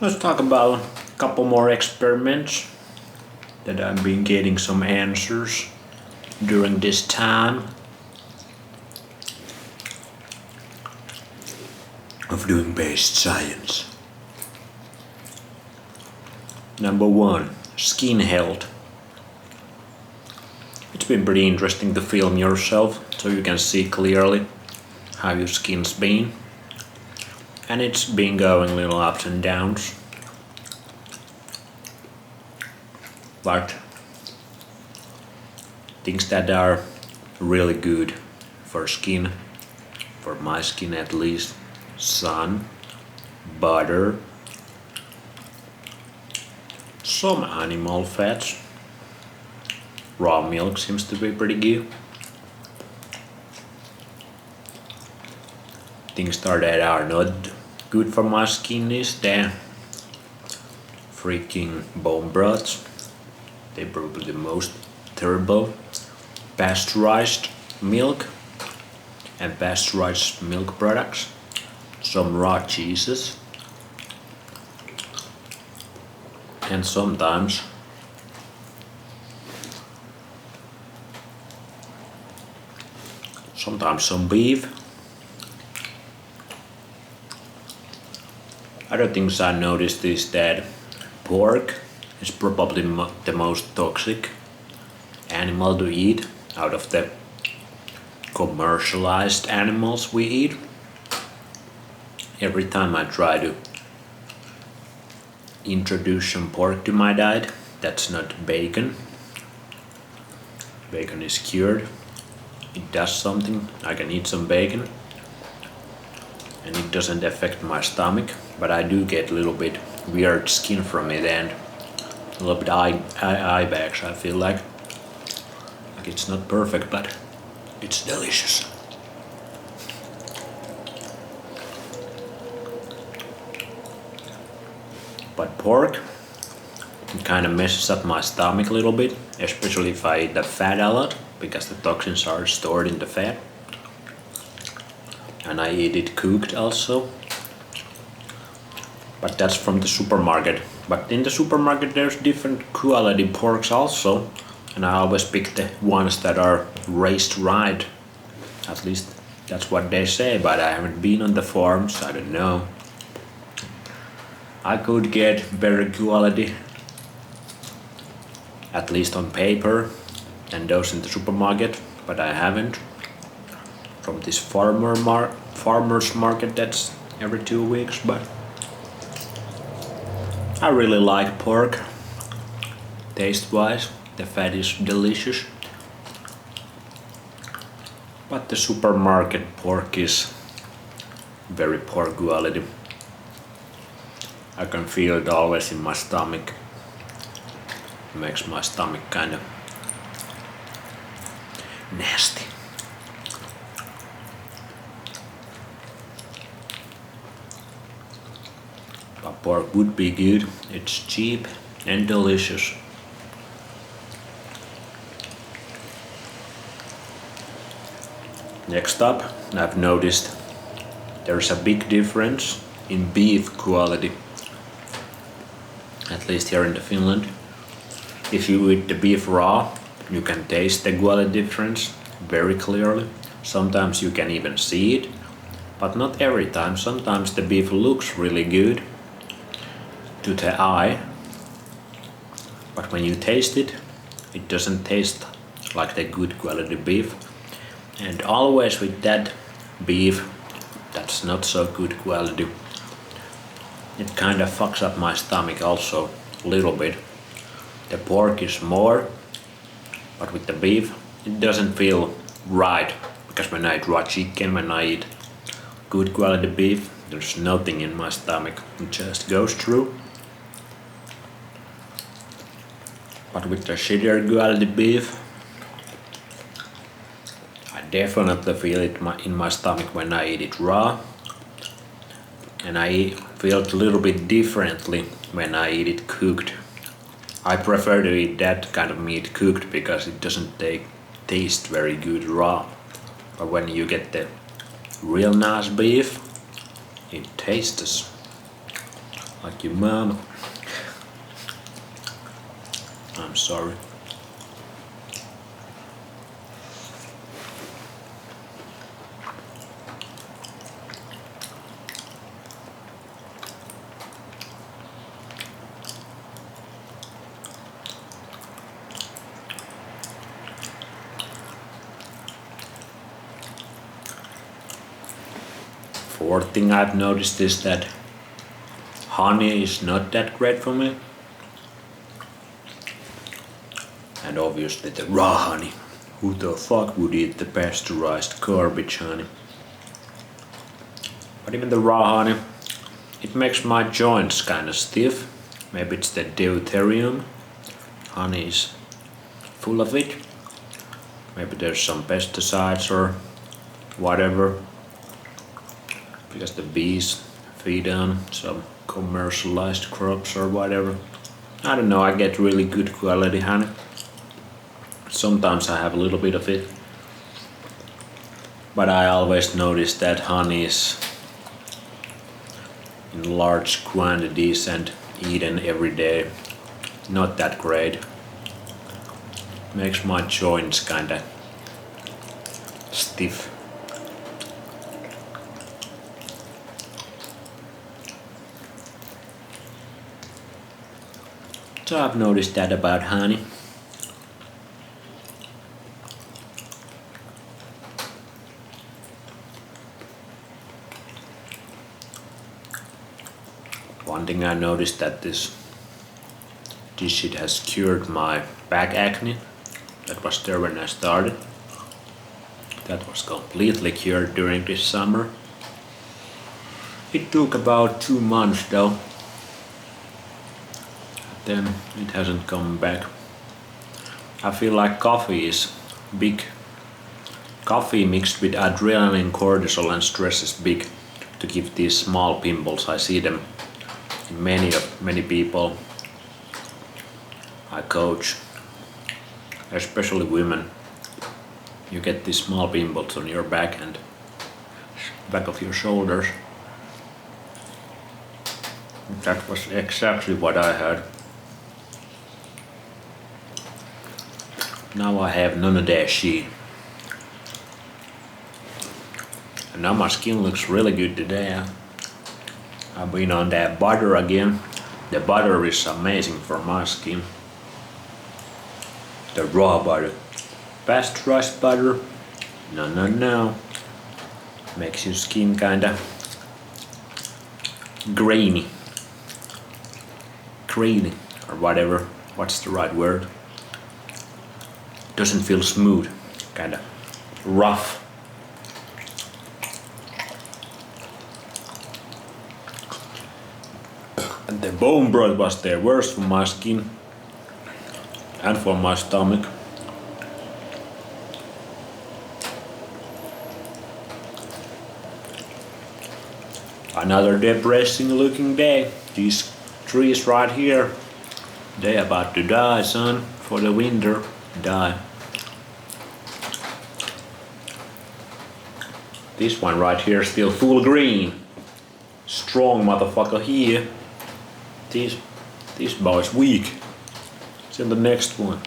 Let's talk about a couple more experiments that I've been getting some answers during this time of doing based science. Number 1, skin health. It's been pretty interesting to film yourself so you can see clearly how your skin's been. And it's been going little ups and downs. But things that are really good for skin, for my skin at least: sun, butter, some animal fats. Raw milk seems to be pretty good. Things that are not good for my skin is the freaking bone broths. They're probably the most terrible. Pasteurized milk and pasteurized milk products. Some raw cheeses. And sometimes some beef. Other things I noticed is that pork is probably the most toxic animal to eat out of the commercialized animals we eat. Every time I try to introduce some pork to my diet, that's not bacon. Bacon is cured. It does something. I can eat some bacon and it doesn't affect my stomach, but I do get a little bit weird skin from it and a little bit eye bags. I feel like it's not perfect, but it's delicious. But pork, it kind of messes up my stomach a little bit, especially if I eat the fat a lot, because the toxins are stored in the fat. And I eat it cooked also. But that's from the supermarket. But in the supermarket there's different quality porks also. And I always pick the ones that are raised right. At least that's what they say, but I haven't been on the farms, I don't know. I could get better quality, at least on paper, than those in the supermarket, but I haven't. From this farmer's market that's every 2 weeks, but I really like pork. Taste-wise, the fat is delicious. But the supermarket pork is very poor quality. I can feel it always in my stomach. It makes my stomach kind of nasty. But pork would be good. It's cheap and delicious. Next up, I've noticed there's a big difference in beef quality. At least here in Finland. If you eat the beef raw, you can taste the quality difference very clearly. Sometimes you can even see it, but not every time. Sometimes the beef looks really good to the eye, but when you taste it, it doesn't taste like the good quality beef. And always with that beef that's not so good quality, it kind of fucks up my stomach also a little bit. The pork is more, but with the beef it doesn't feel right, because when I eat raw chicken, when I eat good quality beef, there's nothing in my stomach, it just goes through. But with the shittier quality beef, I definitely feel it in my stomach when I eat it raw. And I feel it a little bit differently when I eat it cooked. I prefer to eat that kind of meat cooked because it doesn't taste very good raw. But when you get the real nice beef, it tastes Like your mom. I'm sorry. Fourth thing I've noticed is that honey is not that great for me. And obviously the raw honey. Who the fuck would eat the pasteurized garbage honey? But even the raw honey, it makes my joints kinda stiff. Maybe it's the deuterium. Honey is full of it. Maybe there's some pesticides or whatever. Because the bees feed on some commercialized crops or whatever. I don't know, I get really good quality honey. Sometimes I have a little bit of it. But I always notice that honey is in large quantities and eaten every day. Not that great. Makes my joints kinda stiff. So I've noticed that about honey. One thing I noticed that this shit has cured my back acne. That was there when I started. That was completely cured during this summer. It took about 2 months though. Then it hasn't come back. I feel like coffee is big. Coffee mixed with adrenaline, cortisol and stress is big to give these small pimples. I see them in many people I coach, especially women. You get these small pimples on your back and back of your shoulders. That was exactly what I had. Now I have none of that shit. And now my skin looks really good today. I've been on that butter again. The butter is amazing for my skin. The raw butter. Pasteurized butter? No. Makes your skin kinda grainy. Creamy or whatever. What's the right word? Doesn't feel smooth. Kinda rough. And the bone broth was the worst for my skin and for my stomach. Another depressing looking day. These trees right here, they about to die, son, for the winter. Die. This one right here still full green. Strong motherfucker here. This boy's weak. It's in the next one.